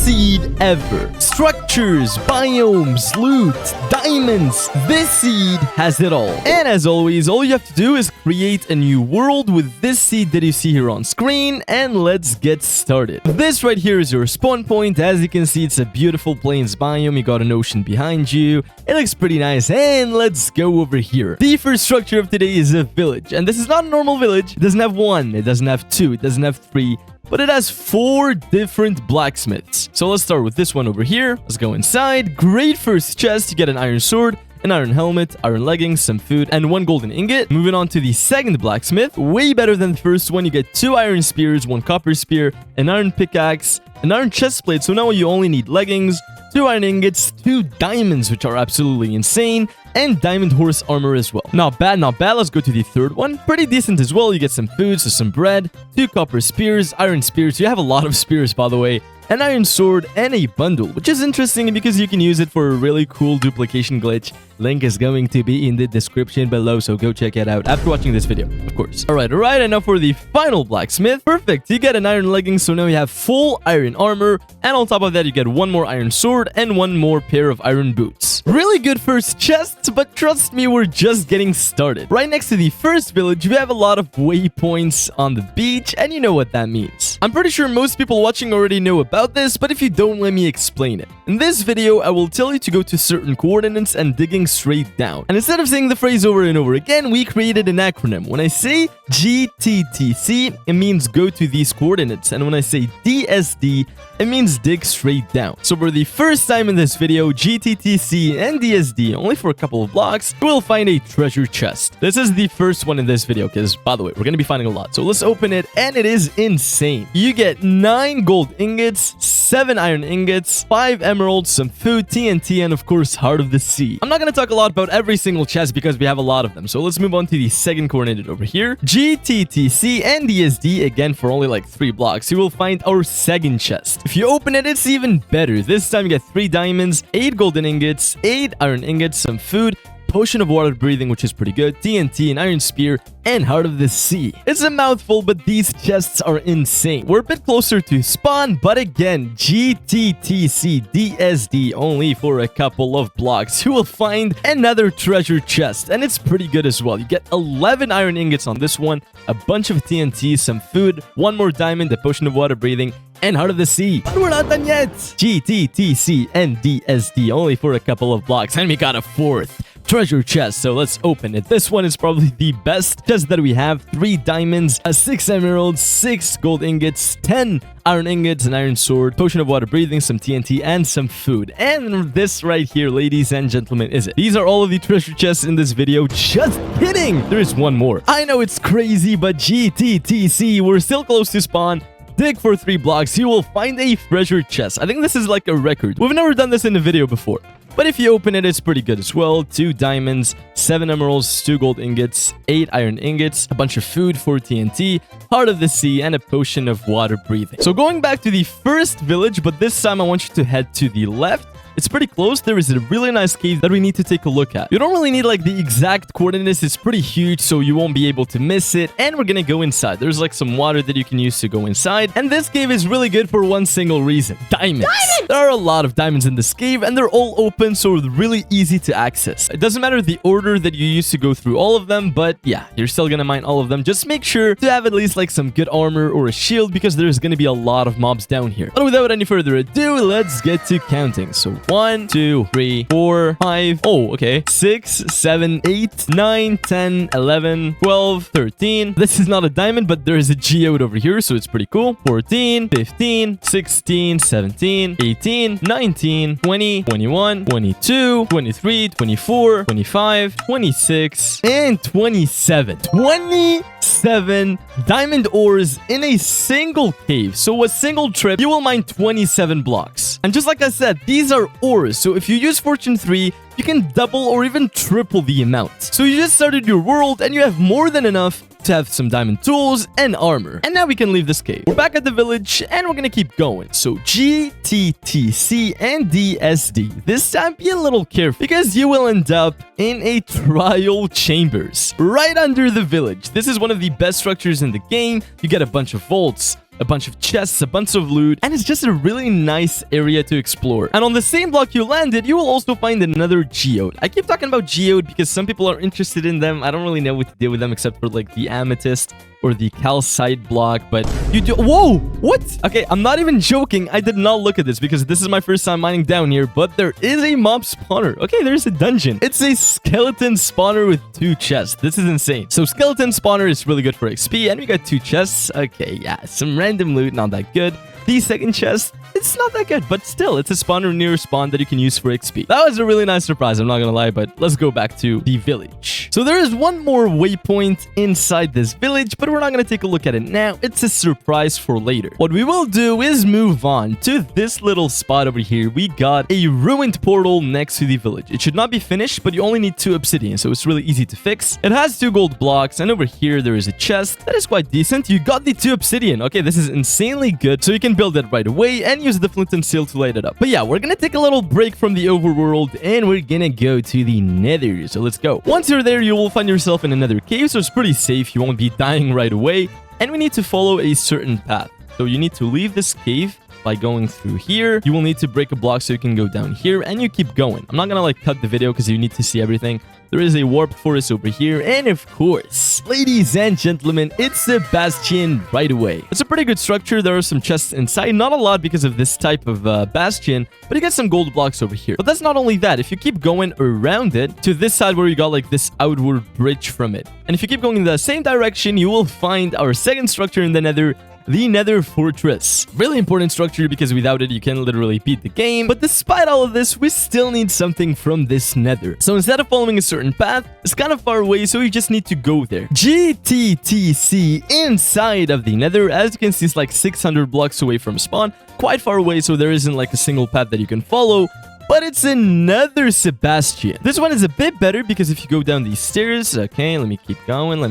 seed ever. Structures, biomes, loot, diamonds. This seed has it all. And as always, all you have to do is create a new world with this seed that you see here on screen, and let's get started. This right here is your spawn point. As you can see, it's a beautiful plains biome. You got an ocean behind you. It looks pretty nice, and let's go over here. The first structure of today is a village, and this is not a normal village. It doesn't have one, it doesn't have two, it doesn't have three, but it has 4 different blacksmiths. So let's start with this one over here. Let's go inside. Great first chest. You get an iron sword, an iron helmet, iron leggings, some food, and 1 golden ingot. Moving on to the second blacksmith. Way better than the first one. You get 2 iron spears, 1 copper spear, an iron pickaxe, an iron chest plate. So now you only need leggings, 2 iron ingots, 2 diamonds, which are absolutely insane, and diamond horse armor as well. Not bad, not bad. Let's go to the third one. Pretty decent as well. You get some food, so some bread, 2 copper spears, iron spears. You have a lot of spears, by the way. An iron sword, and a bundle, which is interesting because you can use it for a really cool duplication glitch. Link is going to be in the description below, so go check it out after watching this video, of course. Alright, and now for the final blacksmith. Perfect, you get an iron legging, so now you have full iron armor, and on top of that, you get 1 more iron sword and 1 more pair of iron boots. Really good first chest, but trust me, we're just getting started. Right next to the first village, we have a lot of waypoints on the beach, and you know what that means. I'm pretty sure most people watching already know about this, but if you don't, let me explain it. In this video, I will tell you to go to certain coordinates and digging straight down. And instead of saying the phrase over and over again, we created an acronym. When I say GTTC, it means go to these coordinates. And when I say DSD, it means dig straight down. So for the first time in this video, GTTC and DSD, only for a couple of blocks, we'll find a treasure chest. This is the first one in this video, because, by the way, we're going to be finding a lot. So let's open it, and it is insane. You get 9 gold ingots, 7 iron ingots, 5 emeralds, some food, TNT, and of course, Heart of the Sea. I'm not going to talk a lot about every single chest because we have a lot of them. So let's move on to the second coordinate over here. GTTC and DSD, again, for only like 3 blocks, you will find our second chest. If you open it, it's even better. This time you get 3 diamonds, 8 golden ingots, 8 iron ingots, some food, potion of water breathing, which is pretty good, TNT, an iron spear, and Heart of the Sea. It's a mouthful, but these chests are insane. We're a bit closer to spawn, but again, GTTC DSD, only for a couple of blocks. You will find another treasure chest, and it's pretty good as well. You get 11 iron ingots on this one, a bunch of TNT, some food, 1 more diamond, a potion of water breathing, and Heart of the Sea. But we're not done yet. GTTC and DSD, only for a couple of blocks, and we got a 4th treasure chest, so let's open it. This one is probably the best chest that we have. 3 diamonds, 6 emeralds, 6 gold ingots, 10 iron ingots, an iron sword, potion of water breathing, some TNT, and some food. And this right here, ladies and gentlemen, is it. These are all of the treasure chests in this video. Just kidding! There is one more. I know it's crazy, but GTTC, we're still close to spawn. Dig for 3 blocks, you will find a treasure chest. I think this is like a record. We've never done this in a video before. But if you open it, it's pretty good as well. 2 diamonds, 7 emeralds, 2 gold ingots, 8 iron ingots, a bunch of food for TNT, Heart of the Sea, and a potion of water breathing. So going back to the first village, but this time I want you to head to the left. It's pretty close. There is a really nice cave that we need to take a look at. You don't really need like the exact coordinates. It's pretty huge, so you won't be able to miss it. And we're gonna go inside. There's like some water that you can use to go inside. And this cave is really good for one single reason. Diamonds! There are a lot of diamonds in this cave, and they're all open, so really easy to access. It doesn't matter the order that you use to go through all of them, but yeah, you're still gonna mine all of them. Just make sure to have at least like some good armor or a shield, because there's gonna be a lot of mobs down here. But without any further ado, let's get to counting. So 1, 2, 3, 4, 5, oh, okay, 6, 7, 8, 9, 10, 11, 12, 13. This is not a diamond, but there is a geode over here, so it's pretty cool. 14, 15, 16, 17, 18, 19, 20, 21, 22, 23, 24, 25, 26, and 27. 27 diamond ores in a single cave. So a single trip, you will mine 27 blocks. And just like I said, these are ores. So if you use Fortune 3, you can double or even triple the amount. So you just started your world and you have more than enough to have some diamond tools and armor. And now we can leave this cave. We're back at the village and we're gonna keep going. So GTTC and DSD. This time be a little careful because you will end up in a trial chambers right under the village. This is one of the best structures in the game. You get a bunch of vaults, a bunch of chests, a bunch of loot, and it's just a really nice area to explore. And on the same block you landed, you will also find another geode. I keep talking about geode because some people are interested in them. I don't really know what to do with them except for like the amethyst or the calcite block, but you do— whoa, what? Okay, I'm not even joking. I did not look at this because this is my first time mining down here, but there is a mob spawner. Okay, there's a dungeon. It's a skeleton spawner with 2 chests. This is insane. So skeleton spawner is really good for XP, and we got 2 chests. Okay, yeah, some random loot, not that good. The second chest, it's not that good, but still, it's a spawner near spawn that you can use for XP. That was a really nice surprise, I'm not gonna lie, but let's go back to the village. So there is one more waypoint inside this village, but we're not gonna take a look at it now. It's a surprise for later. What we will do is move on to this little spot over here. We got a ruined portal next to the village. It should not be finished, but you only need 2 obsidian, so it's really easy to fix. It has 2 gold blocks, and over here, there is a chest that is quite decent. You got the 2 obsidian. Okay, this is insanely good, so you can build it right away and use the flint and steel to light it up. But yeah, we're gonna take a little break from the overworld and we're gonna go to the Nether. So let's go. Once you're there, you will find yourself in another cave, so it's pretty safe. You won't be dying right away, and we need to follow a certain path. So you need to leave this cave by going through here. You will need to break a block so you can go down here, and you keep going. I'm not gonna like cut the video because you need to see everything. There is a warp forest over here, and of course, ladies and gentlemen, it's a bastion right away. It's a pretty good structure. There are some chests inside, not a lot because of this type of bastion, but you get some gold blocks over here. But that's not only that. If you keep going around it to this side where you got like this outward bridge from it, and if you keep going in the same direction, you will find our second structure in the Nether, the Nether Fortress. Really important structure because without it, you can literally beat the game. But despite all of this, we still need something from this Nether. So instead of following a certain path, it's kind of far away, so you just need to go there. GTTC inside of the Nether. As you can see, it's like 600 blocks away from spawn. Quite far away, so there isn't like a single path that you can follow. But it's another Sebastian. This one is a bit better because if you go down these stairs, okay, let me keep going,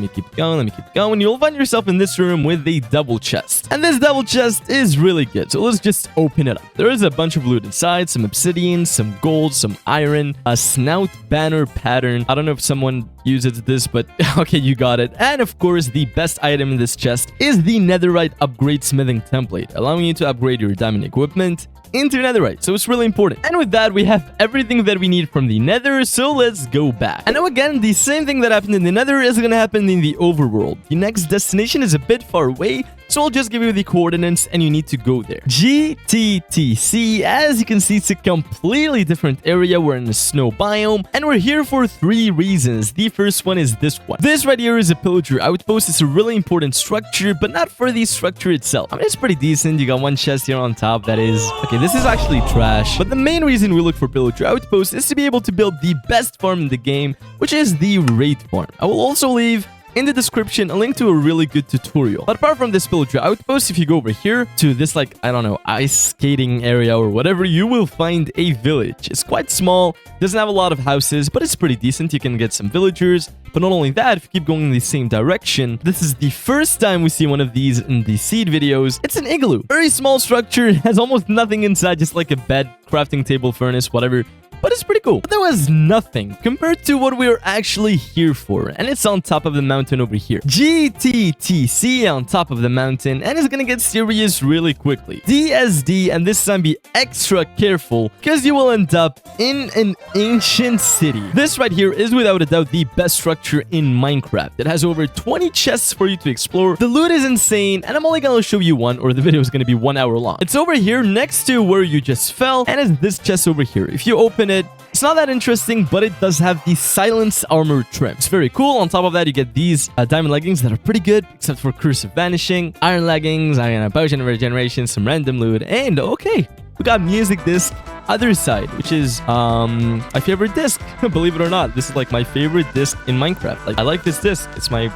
you'll find yourself in this room with a double chest. And this double chest is really good, so let's just open it up. There is a bunch of loot inside, some obsidian, some gold, some iron, a snout banner pattern. I don't know if someone uses this, but okay, you got it. And of course, the best item in this chest is the netherite upgrade smithing template, allowing you to upgrade your diamond equipment into netherite, so it's really important. And with that, we have everything that we need from the Nether, so let's go back. And now again, the same thing that happened in the Nether is gonna happen in the overworld. The next destination is a bit far away, so I'll just give you the coordinates and you need to go there. GTTC, as you can see, it's a completely different area. We're in a snow biome, and we're here for 3 reasons. The first one is this one. This right here is a pillager outpost. It's a really important structure, but not for the structure itself. I mean, it's pretty decent. You got 1 chest here on top that is... okay, this is actually trash. But the main reason we look for pillager outposts is to be able to build the best farm in the game, which is the raid farm. I will also leave in the description a link to a really good tutorial. But apart from this pillager outpost, if you go over here to this, like, I don't know, ice skating area or whatever, you will find a village. It's quite small, doesn't have a lot of houses, but it's pretty decent. You can get some villagers. But not only that, if you keep going in the same direction, this is the first time we see one of these in the seed videos. It's an igloo. Very small structure, has almost nothing inside, just like a bed, crafting table, furnace, whatever. But it's pretty cool. But there was nothing compared to what we were actually here for. And it's on top of the mountain over here. GTTC on top of the mountain. And it's gonna get serious really quickly. DSD, and this time be extra careful because you will end up in an ancient city. This right here is without a doubt the best structure in Minecraft. It has over 20 chests for you to explore. The loot is insane, and I'm only gonna show you one, or the video is gonna be 1 hour long. It's over here next to where you just fell, and it's this chest over here. If you open it, it's not that interesting, but it does have the silence armor trim. It's very cool. On top of that, you get these diamond leggings that are pretty good, except for curse of vanishing, iron leggings, iron potion regeneration, some random loot, and okay, we got music disc other side, which is my favorite disc. Believe it or not, this is like my favorite disc in Minecraft. Like, I like this disc. It's my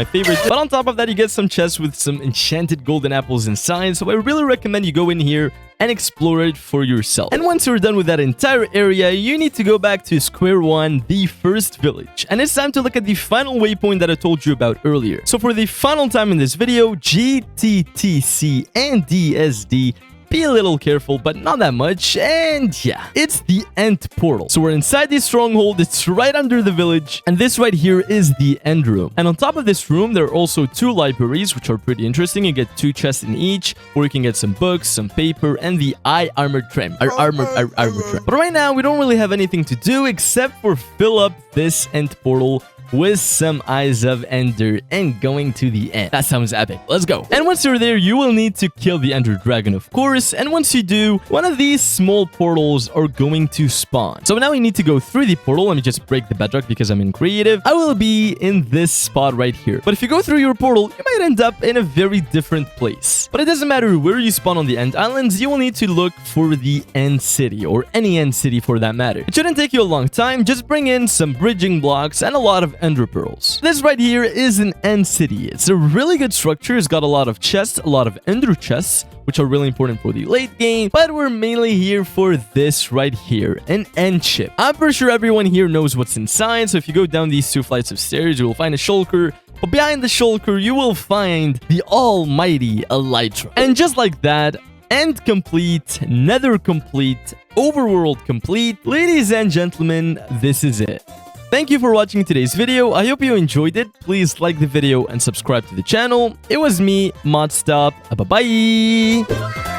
favorite. But on top of that, you get some chests with some enchanted golden apples inside. So I really recommend you go in here and explore it for yourself. And once you're done with that entire area, you need to go back to square one, the first village. And it's time to look at the final waypoint that I told you about earlier. So for the final time in this video, GTTC and DSD be a little careful, but not that much. And yeah, it's the end portal. So we're inside the stronghold. It's right under the village. And this right here is the end room. And on top of this room, there are also 2 libraries, which are pretty interesting. You get 2 chests in each, or you can get some books, some paper, and the armored trim. Armored trim. But right now, we don't really have anything to do except for fill up this end portal with some Eyes of Ender and going to the end. That sounds epic. Let's go. And once you're there, you will need to kill the Ender Dragon, of course. And once you do, one of these small portals are going to spawn. So now we need to go through the portal. Let me just break the bedrock because I'm in creative. I will be in this spot right here. But if you go through your portal, you might end up in a very different place. But it doesn't matter where you spawn on the End Islands, you will need to look for the End City, or any End City for that matter. It shouldn't take you a long time. Just bring in some bridging blocks and a lot of Ender Pearls. This right here is an End City. It's a really good structure. It's got a lot of chests, a lot of Ender chests, which are really important for the late game, but we're mainly here for this right here, an end ship. I'm pretty sure everyone here knows what's inside, so if you go down these 2 flights of stairs, you will find a shulker, but behind the shulker, you will find the almighty Elytra. And just like that, End complete, Nether complete, Overworld complete. Ladies and gentlemen, this is it. Thank you for watching today's video. I hope you enjoyed it. Please like the video and subscribe to the channel. It was me, Modstop. Bye-bye.